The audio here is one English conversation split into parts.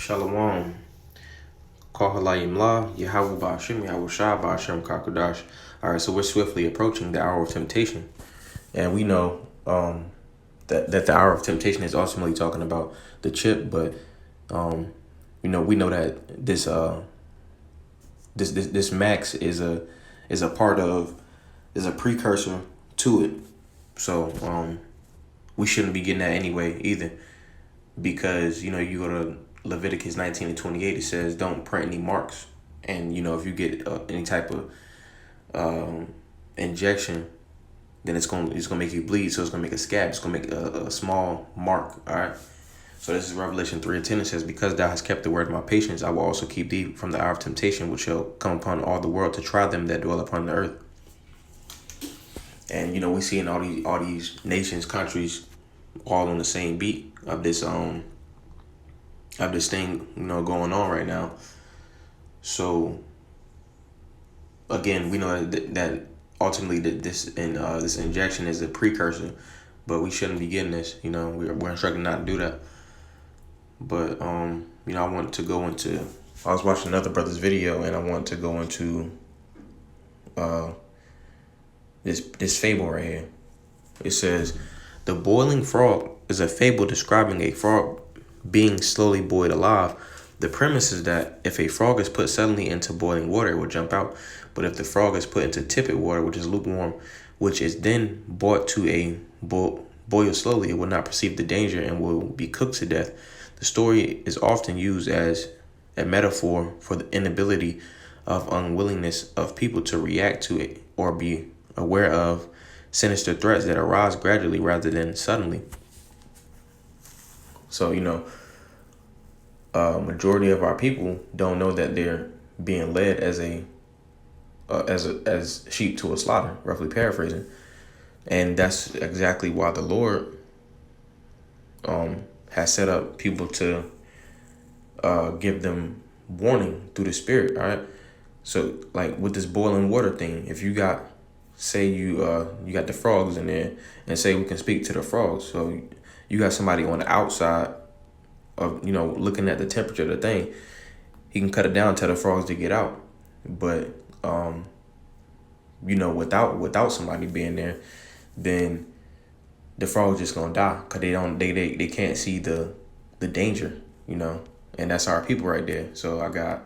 Shalom. Kahalayim La, Yahweh Ba'ashem, Yahweh Shah Ba'ashem Kakadash. All right, so we're swiftly approaching the hour of temptation. And we know that the hour of temptation is ultimately talking about the chip, but we know that this max is a part of, is a precursor to it. So we shouldn't be getting that anyway either, because you go to Leviticus 19:28, it says don't print any marks, and if you get any type of injection, then it's gonna make you bleed, so it's gonna make a scab, it's gonna make a small mark. All right, so this is Revelation 3:10. It says, because thou hast kept the word of my patience, I will also keep thee from the hour of temptation, which shall come upon all the world to try them that dwell upon the earth. And we see in all these nations, countries, all on the same beat of this thing going on right now. So again, we know that ultimately this injection is a precursor, but we shouldn't be getting this. We're instructed not to do that. But I want to go into. I was watching another brother's video, and I want to go into this fable right here. It says, the boiling frog is a fable describing a frog being slowly boiled alive. The premise is that if a frog is put suddenly into boiling water, it will jump out. But if the frog is put into tepid water, which is lukewarm, which is then brought to a boil slowly, it will not perceive the danger and will be cooked to death. The story is often used as a metaphor for the inability of unwillingness of people to react to it or be aware of sinister threats that arise gradually rather than suddenly. So, majority of our people don't know that they're being led as sheep to a slaughter, roughly paraphrasing. And that's exactly why the Lord has set up people to give them warning through the Spirit. All right. So like with this boiling water thing, if you got, say you got the frogs in there, and say we can speak to the frogs. So you got somebody on the outside of, looking at the temperature of the thing, he can cut it down, tell the frogs to get out. But, without somebody being there, then the frog's just going to die, because they can't see the danger, and that's our people right there. So I got,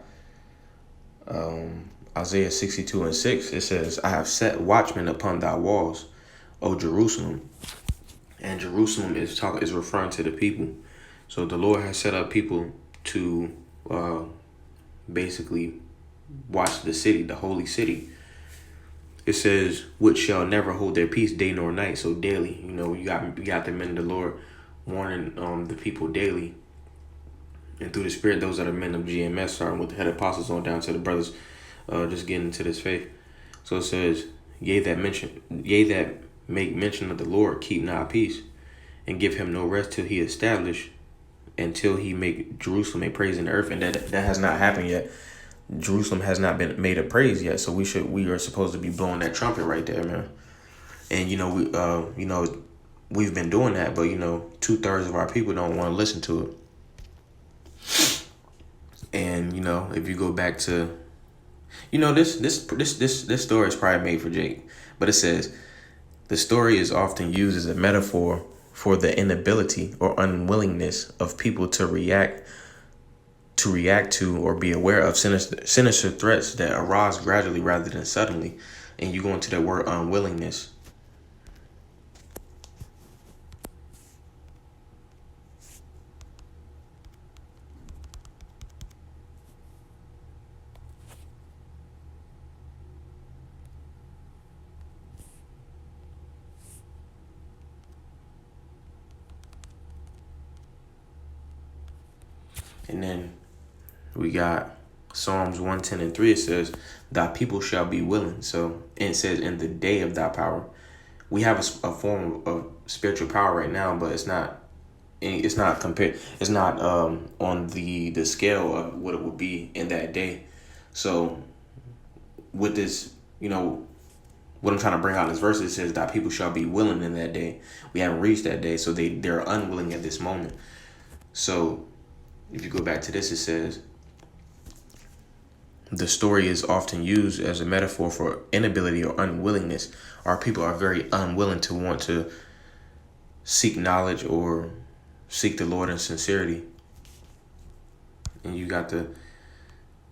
Isaiah 62:6, it says, I have set watchmen upon thy walls, O Jerusalem. And Jerusalem is referring to the people. So the Lord has set up people to basically watch the city, the holy city. It says, which shall never hold their peace day nor night. So daily, you got the men of the Lord warning the people daily. And through the Spirit, those are the men of GMS, starting with the head apostles on down to the brothers just getting into this faith. So it says, yea that make mention of the Lord, keep not peace, and give him no rest till he establish, until he make Jerusalem a praise in the earth. And that has not happened yet. Jerusalem has not been made a praise yet. So we are supposed to be blowing that trumpet right there, man. And we've been doing that, but 2/3 of our people don't want to listen to it. And if you go back to this story is probably made for Jake, but it says the story is often used as a metaphor for the inability or unwillingness of people to react to or be aware of sinister threats that arise gradually rather than suddenly. And you go into the word unwillingness. And then we got Psalms 110:3. It says, thy people shall be willing. So, and it says, in the day of thy power. We have a form of spiritual power right now, but it's not compared. It's not on the scale of what it would be in that day. So with this, what I'm trying to bring out in this verse, it says that people shall be willing in that day. We haven't reached that day, so they're unwilling at this moment. So if you go back to this, it says, the story is often used as a metaphor for inability or unwillingness. Our people are very unwilling to want to seek knowledge or seek the Lord in sincerity. And you got the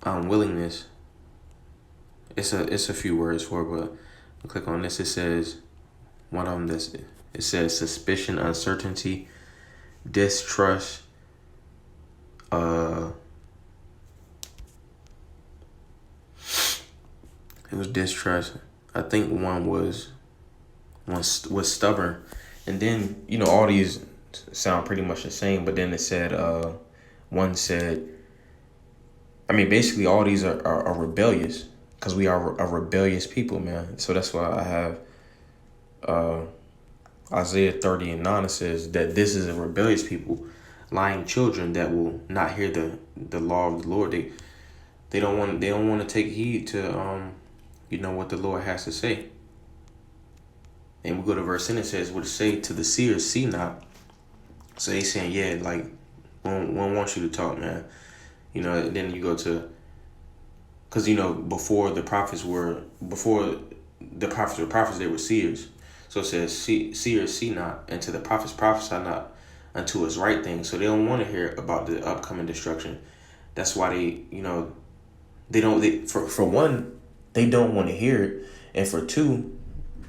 unwillingness. It's a few words for it, but click on this. It says one of them. It says suspicion, uncertainty, distrust. It was distrust. I think one was stubborn, and then all these sound pretty much the same. But then it said one said. I mean, basically all these are rebellious, because we are a rebellious people, man. So that's why I have Isaiah 30:9. It says that this is a rebellious people, lying children that will not hear the law of the Lord. They don't want to take heed to what the Lord has to say. And we go to verse 10. It says, "What it say to the seers, see not." So they saying, yeah, like we don't want you to talk, man. Then you go to, because before the prophets were prophets, they were seers. So it says, seers see not, and to the prophets prophesy not unto his right things. So they don't want to hear about the upcoming destruction. That's why for one, they don't want to hear it, and for two,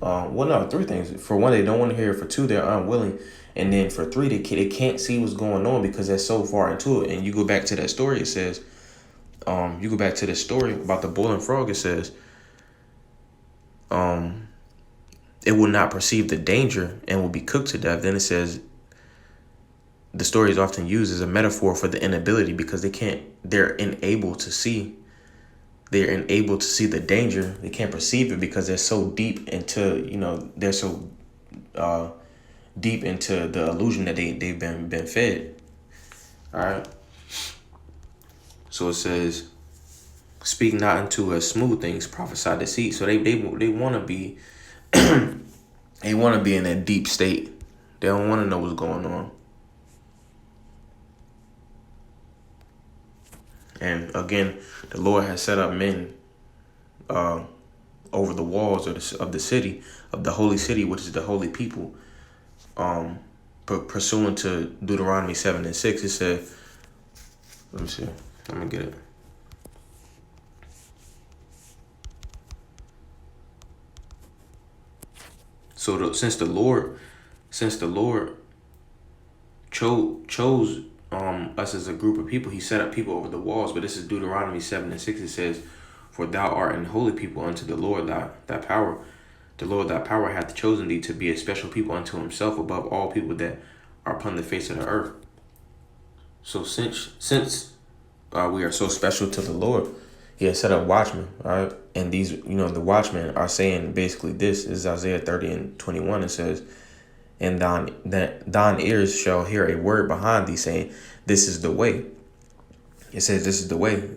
three things. For one, they don't want to hear it. For two, they're unwilling. And then for three, they can't see what's going on because they're so far into it. And you go back to that story, it says, you go back to the story about the boiling frog, it says, it will not perceive the danger and will be cooked to death. Then it says, the story is often used as a metaphor for the inability, because they're unable to see the danger. They can't perceive it because they're so deep into, deep into the illusion that they've been fed. All right. So it says, "Speak not unto us smooth things, prophesy deceit." So they want to be they want to be in that deep state. They don't want to know what's going on. And again, the Lord has set up men over the walls of the city, of the holy city, which is the holy people. Pursuant to Deuteronomy 7:6, it said, let me see, let me get it. So since the Lord chose us as a group of people, he set up people over the walls. But this is Deuteronomy 7:6. It says, "For thou art an holy people unto the Lord thy power. The Lord thy power hath chosen thee to be a special people unto himself above all people that are upon the face of the earth." So since we are so special to the Lord, he has set up watchmen, all right? And these, the watchmen are saying basically this is Isaiah 30:21. It says, "And thine ears shall hear a word behind thee saying, this is the way." It says this is the way.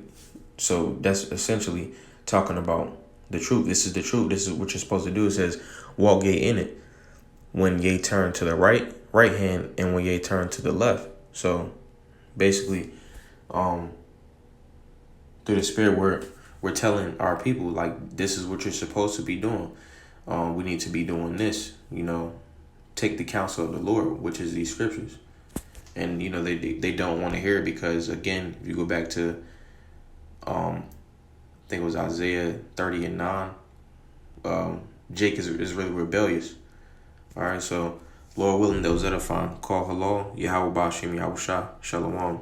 So that's essentially talking about the truth. This is the truth. This is what you're supposed to do. It says, "Walk ye in it, when ye turn to the right hand, and when ye turn to the left." So basically, through the Spirit, we're telling our people, like, this is what you're supposed to be doing. We need to be doing this. Take the counsel of the Lord, which is these scriptures. And they don't want to hear it because, again, if you go back to I think it was Isaiah 30:9, Jake is really rebellious. All right, so Lord willing, those that are fine, call hello, Yahweh Bashim, Yahweh Shah, Shalom.